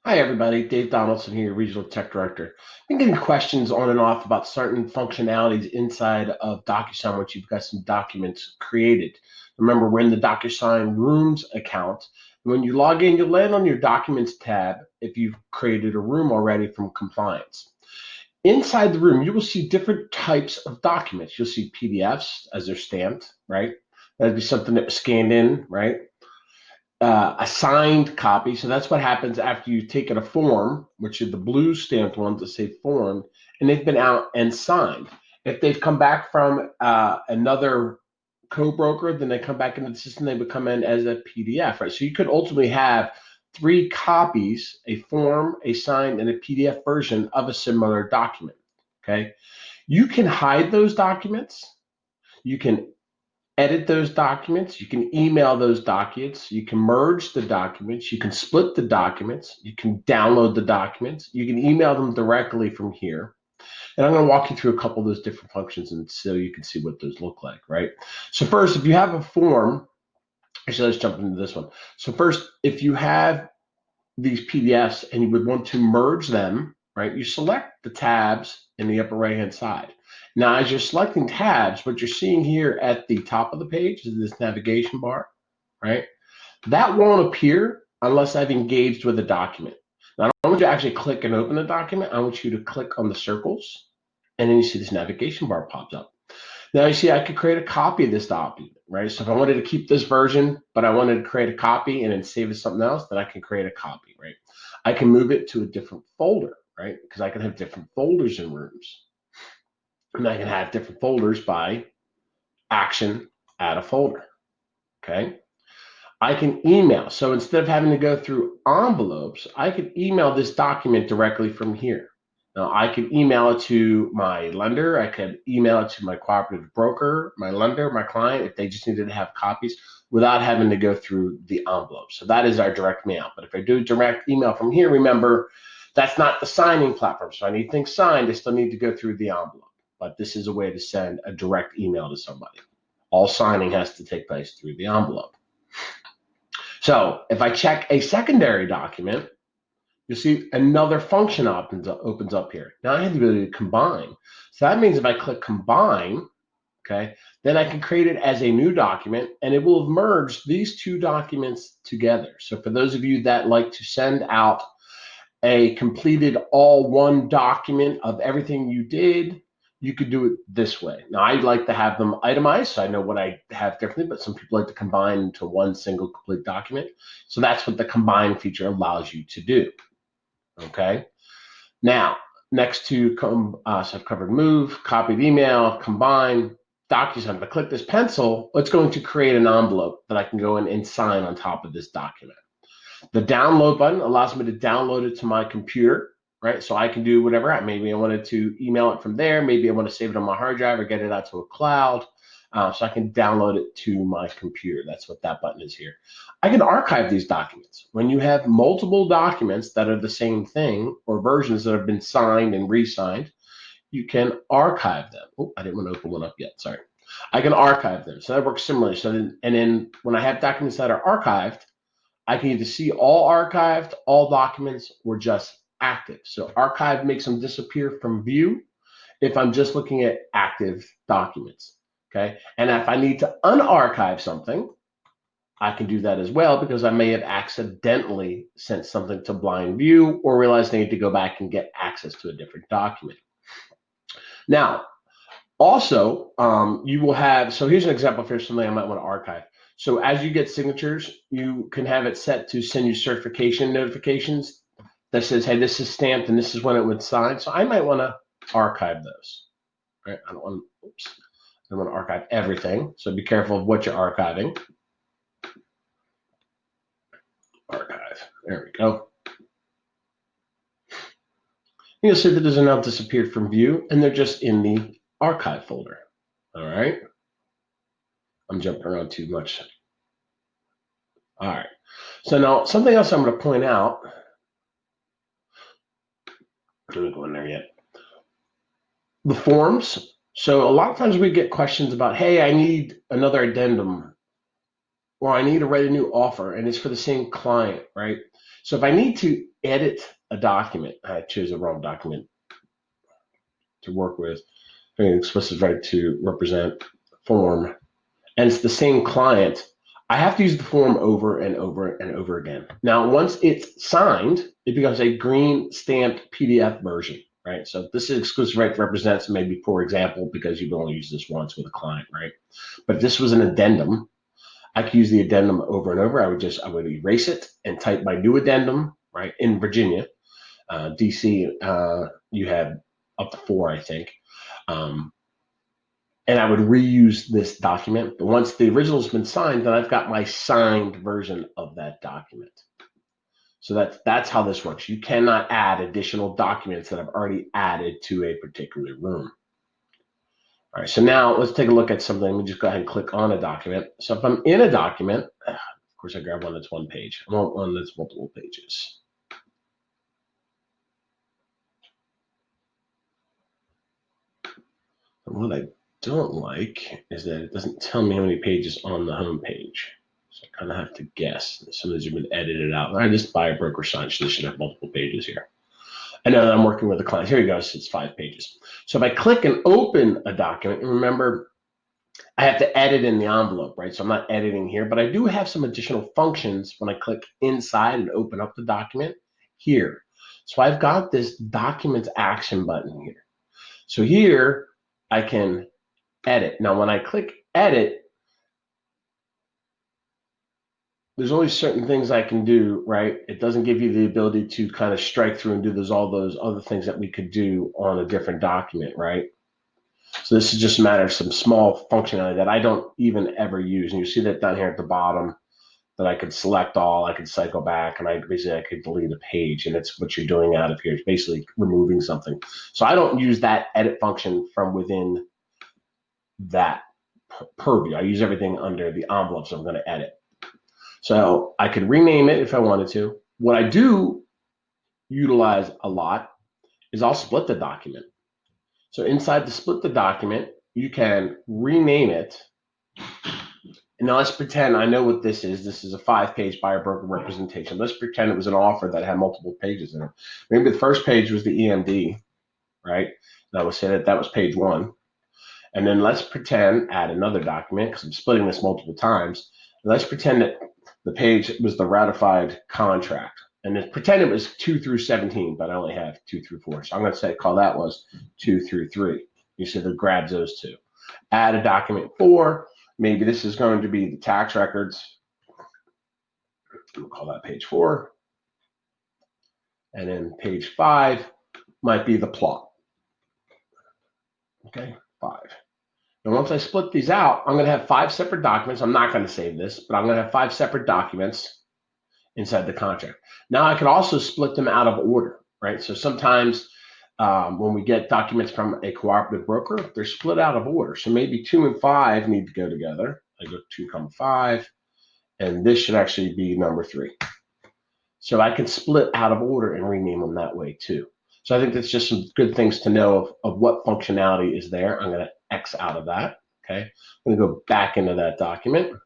Hi everybody, Dave Donaldson here, Regional Tech Director. I've been getting questions on and off about certain functionalities inside of Docusign once you've got some documents created. Remember, we're in the Docusign Rooms account. When you log in, you'll land on your Documents tab if you've created a room already from compliance. Inside the room, you will see different types of documents. You'll see PDFs as they're stamped, right? That'd be something that was scanned in, right? A signed copy. So that's what happens after you've taken a form, which are the blue stamped ones that say formed, and they've been out and signed. If they've come back from another co-broker, then they come back into the system, they would come in as a PDF, right? So you could ultimately have three copies, a form, a signed, and a PDF version of a similar document, okay? You can hide those documents. You can edit those documents. You can email those documents. You can merge the documents. You can split the documents. You can download the documents. You can email them directly from here. And I'm going to walk you through a couple of those different functions and so you can see what those look like, right? So first, if you have a form, actually, let's jump into this one. So first, if you have these PDFs and you would want to merge them, right, you select the tabs in the upper right-hand side. Now, as you're selecting tabs, what you're seeing here at the top of the page is this navigation bar, right? That won't appear unless I've engaged with a document. Now, I don't want you to actually click and open the document. I want you to click on the circles, and then you see this navigation bar pops up. Now you see I could create a copy of this document, right? So if I wanted to keep this version, but I wanted to create a copy and then save it as something else, then I can create a copy, right? I can move it to a different folder, right? Because I can have different folders in rooms. And I can have different folders by action, add a folder, okay? I can email. So instead of having to go through envelopes, I could email this document directly from here. Now, I could email it to my lender. I could email it to my cooperative broker, my lender, my client, if they just needed to have copies without having to go through the envelope. So that is our direct mail. But if I do direct email from here, remember, that's not the signing platform. So I need things signed. I still need to go through the envelope. But this is a way to send a direct email to somebody. All signing has to take place through the envelope. So if I check a secondary document, you'll see another function opens up here. Now I have the ability to combine. So that means if I click combine, okay, then I can create it as a new document and it will have merged these two documents together. So for those of you that like to send out a completed all one document of everything you did, you could do it this way. Now, I like to have them itemized, so I know what I have differently, but some people like to combine into one single complete document. So that's what the combine feature allows you to do, okay? Now, next to, so I've covered move, copied email, combine, Docusign. If I click this pencil, it's going to create an envelope that I can go in and sign on top of this document. The download button allows me to download it to my computer, right? So I can do whatever. Maybe I wanted to email it from there. Maybe I want to save it on my hard drive or get it out to a cloud. So I can download it to my computer. That's what that button is here. I can archive these documents. When you have multiple documents that are the same thing or versions that have been signed and re-signed, you can archive them. Oh, I didn't want to open one up yet. Sorry. I can archive them. So that works similarly. So then when I have documents that are archived, I can either see all archived, all documents, or just active. So archive makes them disappear from view if I'm just looking at active documents, okay? And if I need to unarchive something, I can do that as well because I may have accidentally sent something to blind view or realized I need to go back and get access to a different document. Now, also, you will have, so here's an example for something I might want to archive. So as you get signatures, you can have it set to send you certification notifications that says, hey, this is stamped and this is when it would sign. So I might want to archive those, right? I don't want to archive everything. So be careful of what you're archiving. Archive, there we go. You'll see that those are now disappeared from view and they're just in the archive folder, all right? I'm jumping around too much. All right. So now something else I'm going to point out. Let me go in there yet. The forms. So a lot of times we get questions about, hey, I need another addendum or I need to write a new offer, and it's for the same client, right? So if I need to edit a document, I chose the wrong document to work with, explicit right to represent form, and it's the same client, I have to use the form over and over and over again. Now, once it's signed, it becomes a green stamped PDF version, right? So this is exclusive right to represent, so maybe for example, because you've only used this once with a client, right? But if this was an addendum, I could use the addendum over and over. I would erase it and type my new addendum, right? In Virginia, DC, you have up to 4, I think. And I would reuse this document. But once the original's been signed, then I've got my signed version of that document. So that's how this works. You cannot add additional documents that I've already added to a particular room. All right, so now let's take a look at something. Let me just go ahead and click on a document. So if I'm in a document, of course I grab one that's one page. I want one that's multiple pages. And what I don't like is that it doesn't tell me how many pages on the home page. So I kind of have to guess. Some of these have been edited out. I just buy a broker sign, so this should have multiple pages here. I know that I'm working with a client. Here you go, so it's 5 pages. So if I click and open a document, and remember, I have to edit in the envelope, right? So I'm not editing here, but I do have some additional functions when I click inside and open up the document here. So I've got this documents action button here. So here I can edit. Now, when I click edit, there's only certain things I can do, right? It doesn't give you the ability to kind of strike through and do all those other things that we could do on a different document, right? So this is just a matter of some small functionality that I don't even ever use. And you see that down here at the bottom, that I could select all, I could cycle back, and I could delete a page. And it's what you're doing out of here. It's basically removing something. So I don't use that edit function from within that purview. I use everything under the envelope, so I'm going to edit. So I could rename it if I wanted to. What I do utilize a lot is I'll split the document. So inside the split the document, you can rename it. And now let's pretend I know what this is. This is a 5-page buyer broker representation. Let's pretend it was an offer that had multiple pages in it. Maybe the first page was the EMD, right? And I would say that was page 1. And then let's pretend, add another document, because I'm splitting this multiple times. Let's pretend that the page was the ratified contract. And then pretend it was 2 through 17, but I only have 2 through 4. So I'm going to call that was 2 through 3. You see that grabs those 2. Add a document 4. Maybe this is going to be the tax records. We'll call that page 4. And then page 5 might be the plot. Okay, 5. And once I split these out, I'm going to have 5 separate documents. I'm not going to save this, but I'm going to have 5 separate documents inside the contract. Now I can also split them out of order, right? So sometimes when we get documents from a cooperative broker, they're split out of order. So maybe 2 and 5 need to go together. I go 2, 5, and this should actually be number 3. So I can split out of order and rename them that way too. So I think that's just some good things to know of what functionality is there. I'm going to X out of that. Okay, I'm going to go back into that document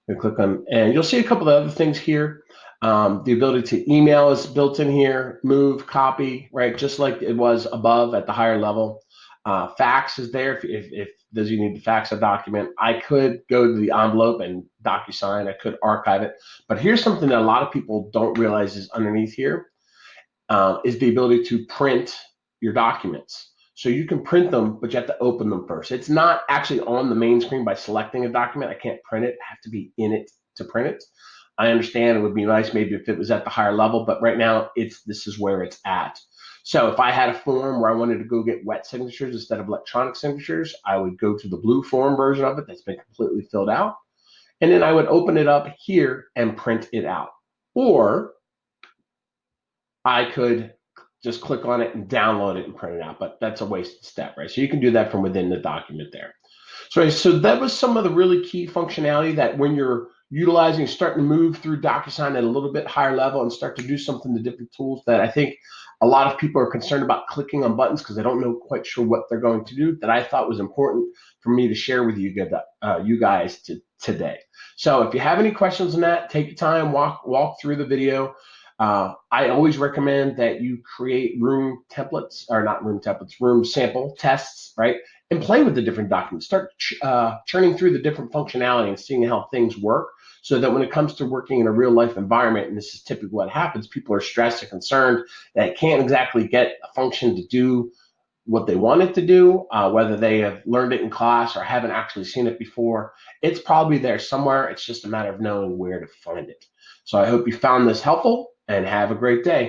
and click on, and you'll see a couple of other things here. The ability to email is built in here, move, copy, right? Just like it was above at the higher level. Fax is there if does you need to fax a document. I could go to the envelope and Docusign. I could archive it. But here's something that a lot of people don't realize is underneath here. Is the ability to print your documents. So you can print them, but you have to open them first. It's not actually on the main screen by selecting a document. I can't print it. I have to be in it to print it. I understand it would be nice maybe if it was at the higher level, but right now this is where it's at. So if I had a form where I wanted to go get wet signatures instead of electronic signatures, I would go to the blue form version of it that's been completely filled out. And then I would open it up here and print it out. Or I could just click on it and download it and print it out, but that's a wasted step, right? So you can do that from within the document there. So that was some of the really key functionality that when you're utilizing, starting to move through Docusign at a little bit higher level and start to do something, the different tools that I think a lot of people are concerned about clicking on buttons because they don't know quite sure what they're going to do, that I thought was important for me to share with you guys to today. So if you have any questions on that, take your time, walk through the video. I always recommend that you create room templates, or not room templates, room sample tests, right? And play with the different documents. Start churning through the different functionality and seeing how things work, so that when it comes to working in a real life environment, and this is typically what happens, people are stressed and concerned that can't exactly get a function to do what they want it to do, whether they have learned it in class or haven't actually seen it before. It's probably there somewhere. It's just a matter of knowing where to find it. So I hope you found this helpful, and have a great day.